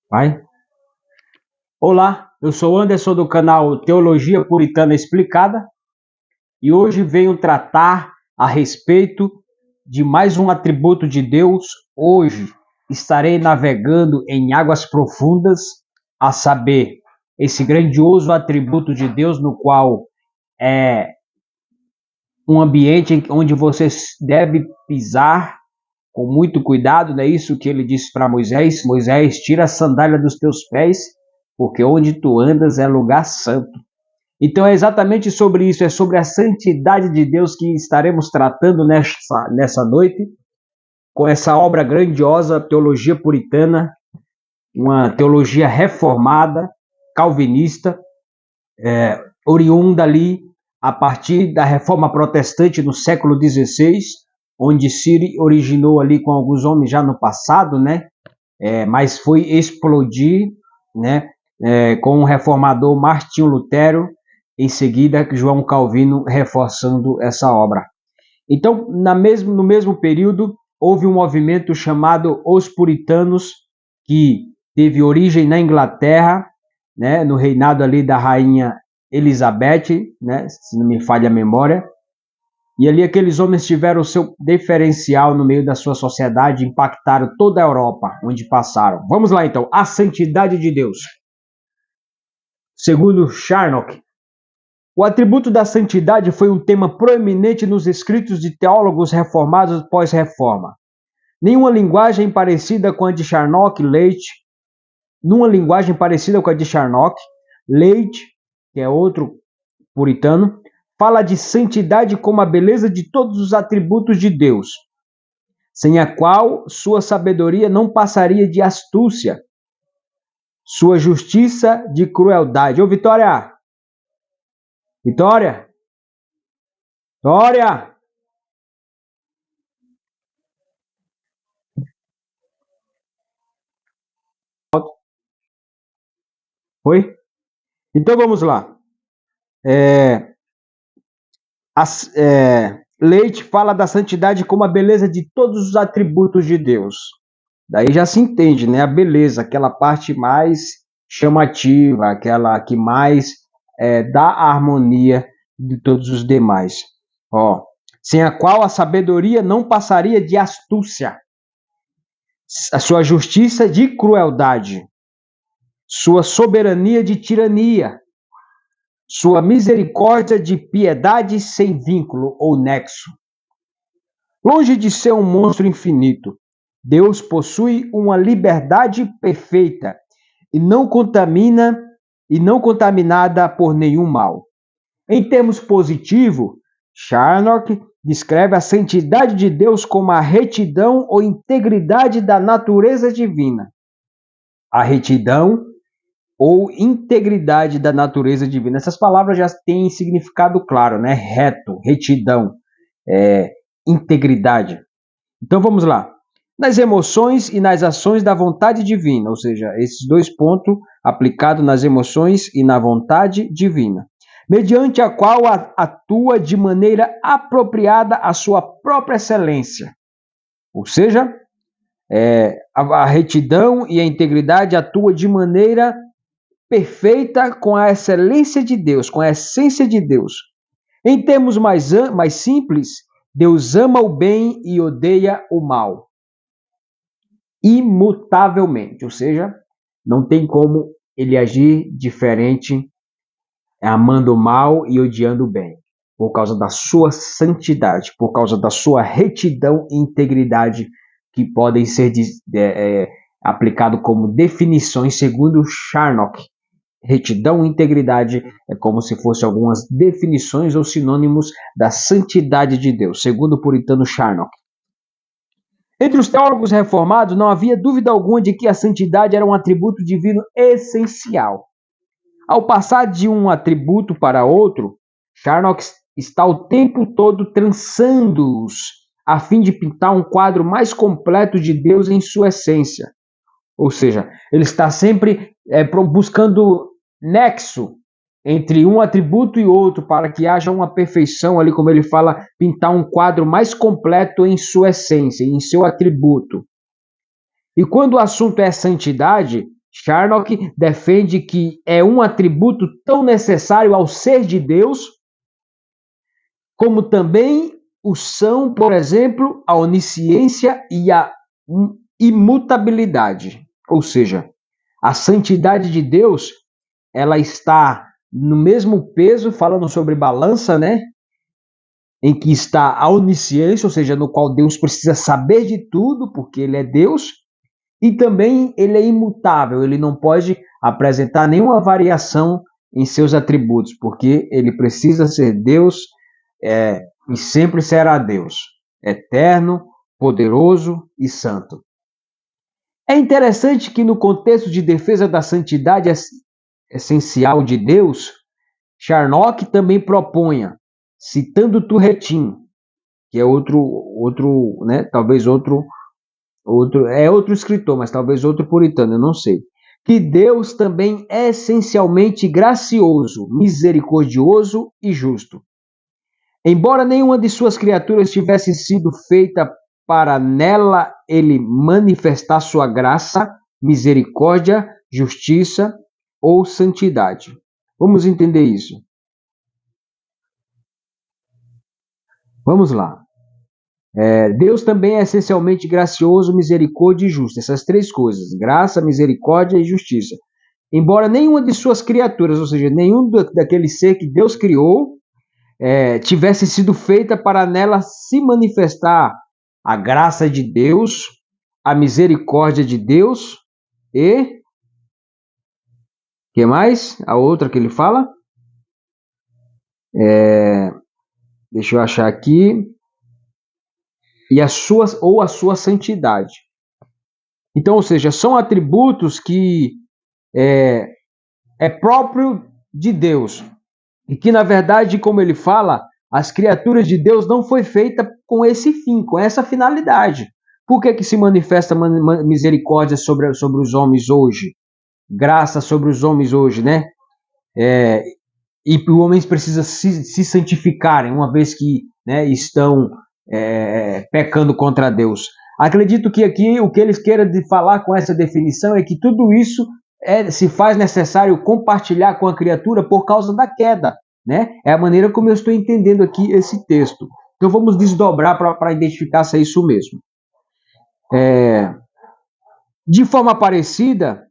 Vai. Olá, eu sou Anderson do canal Teologia Puritana Explicada e hoje venho tratar a respeito de mais um atributo de Deus. Hoje estarei navegando em águas profundas, a saber, esse grandioso atributo de Deus, no qual é um ambiente onde você deve pisar com muito cuidado, não é isso que ele disse para Moisés? Moisés, tira a sandália dos teus pés, porque onde tu andas é lugar santo. Então é exatamente sobre isso, é sobre a santidade de Deus que estaremos tratando nessa noite, com essa obra grandiosa, Teologia Puritana, uma teologia reformada, calvinista, oriunda ali a partir da Reforma Protestante no século XVI, onde se originou ali com alguns homens já no passado, né? Mas foi explodir, né? Com o reformador Martinho Lutero, em seguida João Calvino reforçando essa obra. Então, no mesmo período, houve um movimento chamado Os Puritanos, que teve origem na Inglaterra, né? No reinado ali da rainha Elizabeth, né? Se não me falha a memória. E ali aqueles homens tiveram o seu diferencial no meio da sua sociedade, impactaram toda a Europa, onde passaram. Vamos lá então, a santidade de Deus. Segundo Charnock, o atributo da santidade foi um tema proeminente nos escritos de teólogos reformados pós-reforma. Nenhuma linguagem parecida com a de Charnock, Leite, que é outro puritano, fala de santidade como a beleza de todos os atributos de Deus, sem a qual sua sabedoria não passaria de astúcia, sua justiça de crueldade. Ô, Vitória! Vitória! Vitória! Oi? Então vamos lá. Leite fala da santidade como a beleza de todos os atributos de Deus. Daí já se entende, né? A beleza, aquela parte mais chamativa, aquela que mais dá a harmonia de todos os demais. Sem a qual a sabedoria não passaria de astúcia, a sua justiça de crueldade, sua soberania de tirania, sua misericórdia de piedade sem vínculo ou nexo. Longe de ser um monstro infinito, Deus possui uma liberdade perfeita e não contaminada por nenhum mal. Em termos positivos, Charnock descreve a santidade de Deus como a retidão ou integridade da natureza divina. A retidão ou integridade da natureza divina. Essas palavras já têm significado claro, né? Reto, retidão, integridade. Então vamos lá. Nas emoções e nas ações da vontade divina, ou seja, esses dois pontos aplicados nas emoções e na vontade divina, mediante a qual atua de maneira apropriada a sua própria excelência. Ou seja, a retidão e a integridade atua de maneira perfeita com a excelência de Deus, com a essência de Deus. Em termos mais simples, Deus ama o bem e odeia o mal. Imutavelmente, ou seja, não tem como ele agir diferente, amando o mal e odiando o bem, por causa da sua santidade, por causa da sua retidão e integridade, que podem ser aplicado como definições segundo Charnock. Retidão e integridade é como se fossem algumas definições ou sinônimos da santidade de Deus, segundo o puritano Charnock. Entre os teólogos reformados, não havia dúvida alguma de que a santidade era um atributo divino essencial. Ao passar de um atributo para outro, Charnock está o tempo todo trançando-os, a fim de pintar um quadro mais completo de Deus em sua essência. Ou seja, ele está sempre buscando nexo entre um atributo e outro, para que haja uma perfeição ali, como ele fala, pintar um quadro mais completo em sua essência, em seu atributo. E quando o assunto é santidade, Charnock defende que é um atributo tão necessário ao ser de Deus, como também o são, por exemplo, a onisciência e a imutabilidade. Ou seja, a santidade de Deus, ela está no mesmo peso, falando sobre balança, né? Em que está a onisciência, ou seja, no qual Deus precisa saber de tudo, porque Ele é Deus, e também Ele é imutável, Ele não pode apresentar nenhuma variação em seus atributos, porque Ele precisa ser Deus e sempre será Deus, eterno, poderoso e santo. É interessante que no contexto de defesa da santidade essencial de Deus, Charnock também propunha, citando Turretin, que é outro, né, talvez outro escritor, mas talvez outro puritano, eu não sei, que Deus também é essencialmente gracioso, misericordioso e justo. Embora nenhuma de suas criaturas tivesse sido feita para nela ele manifestar sua graça, misericórdia, justiça ou santidade. Vamos entender isso. Vamos lá. Deus também é essencialmente gracioso, misericórdia e justo. Essas três coisas: graça, misericórdia e justiça. Embora nenhuma de suas criaturas, ou seja, nenhum daquele ser que Deus criou, tivesse sido feita para nela se manifestar a graça de Deus, a misericórdia de Deus e que mais? A outra que ele fala? Deixa eu achar aqui. E a sua santidade. Então, ou seja, são atributos que é próprio de Deus. E que, na verdade, como ele fala, as criaturas de Deus não foi feita com esse fim, com essa finalidade. Por que se manifesta misericórdia sobre os homens hoje? Graça sobre os homens hoje, né? E os homens precisam se santificarem, uma vez que, né, estão pecando contra Deus. Acredito que aqui o que eles queiram falar com essa definição é que tudo isso se faz necessário compartilhar com a criatura por causa da queda, né? É a maneira como eu estou entendendo aqui esse texto. Então vamos desdobrar para identificar se é isso mesmo. De forma parecida,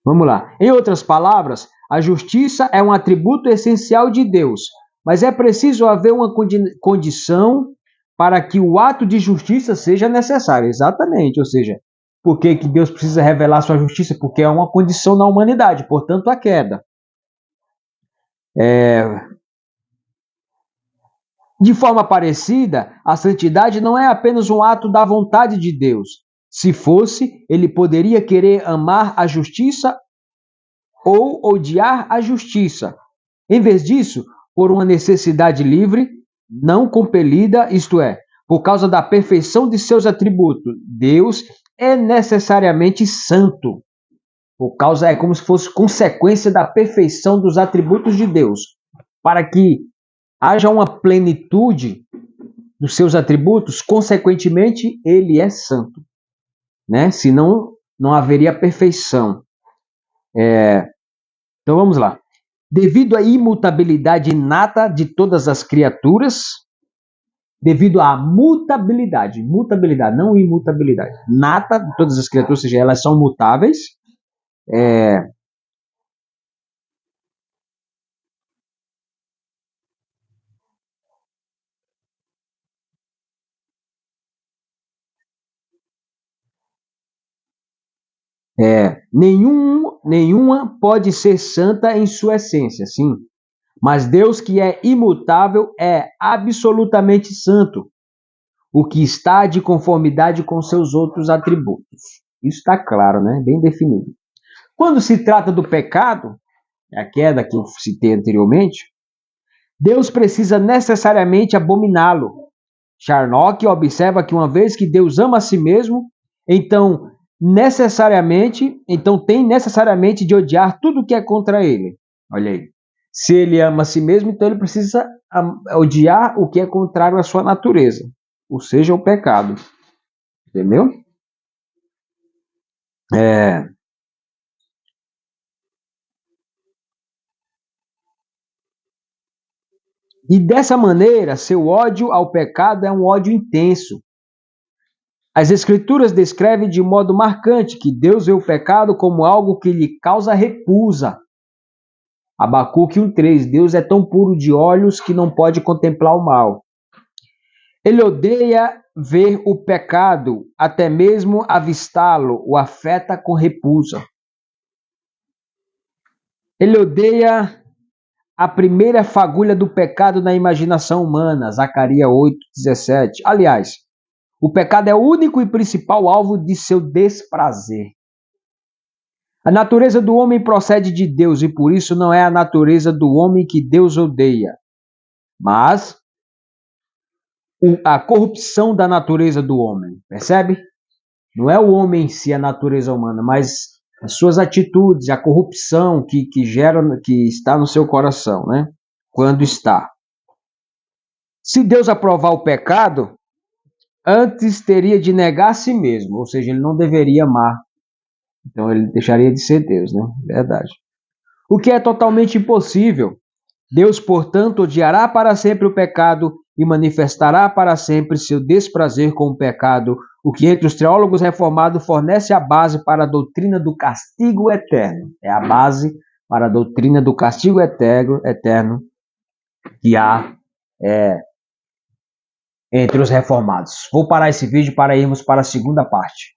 vamos lá. Em outras palavras, a justiça é um atributo essencial de Deus, mas é preciso haver uma condição para que o ato de justiça seja necessário. Exatamente, ou seja, por que Deus precisa revelar sua justiça? Porque é uma condição na humanidade, portanto, a queda. De forma parecida, a santidade não é apenas um ato da vontade de Deus. Se fosse, ele poderia querer amar a justiça ou odiar a justiça. Em vez disso, por uma necessidade livre, não compelida, isto é, por causa da perfeição de seus atributos, Deus é necessariamente santo. É como se fosse consequência da perfeição dos atributos de Deus. Para que haja uma plenitude dos seus atributos, consequentemente, ele é santo. Né? Senão, não haveria perfeição. Então vamos lá. Devido à imutabilidade inata de todas as criaturas, devido à mutabilidade, não imutabilidade, nata de todas as criaturas, ou seja, elas são mutáveis, nenhuma pode ser santa em sua essência, sim. Mas Deus, que é imutável, é absolutamente santo, o que está de conformidade com seus outros atributos. Isso está claro, né? Bem definido. Quando se trata do pecado, a queda que eu citei anteriormente, Deus precisa necessariamente abominá-lo. Charnock observa que uma vez que Deus ama a si mesmo, então tem necessariamente de odiar tudo que é contra ele. Olha aí. Se ele ama a si mesmo, então ele precisa odiar o que é contrário à sua natureza, ou seja, o pecado. Entendeu? E dessa maneira, seu ódio ao pecado é um ódio intenso. As Escrituras descrevem de modo marcante que Deus vê o pecado como algo que lhe causa repulsa. Abacuque 1,3: Deus é tão puro de olhos que não pode contemplar o mal. Ele odeia ver o pecado, até mesmo avistá-lo o afeta com repulsa. Ele odeia a primeira fagulha do pecado na imaginação humana, Zacarias 8,17. Aliás, o pecado é o único e principal alvo de seu desprazer. A natureza do homem procede de Deus e por isso não é a natureza do homem que Deus odeia, mas a corrupção da natureza do homem, percebe? Não é o homem em si, a natureza humana, mas as suas atitudes, a corrupção que está no seu coração, né? Quando está. Se Deus aprovar o pecado, antes teria de negar a si mesmo, ou seja, ele não deveria amar. Então ele deixaria de ser Deus, né? Verdade. O que é totalmente impossível. Deus, portanto, odiará para sempre o pecado e manifestará para sempre seu desprazer com o pecado, o que entre os teólogos reformados fornece a base para a doutrina do castigo eterno. É a base para a doutrina do castigo eterno que há entre os reformados. Vou parar esse vídeo para irmos para a segunda parte.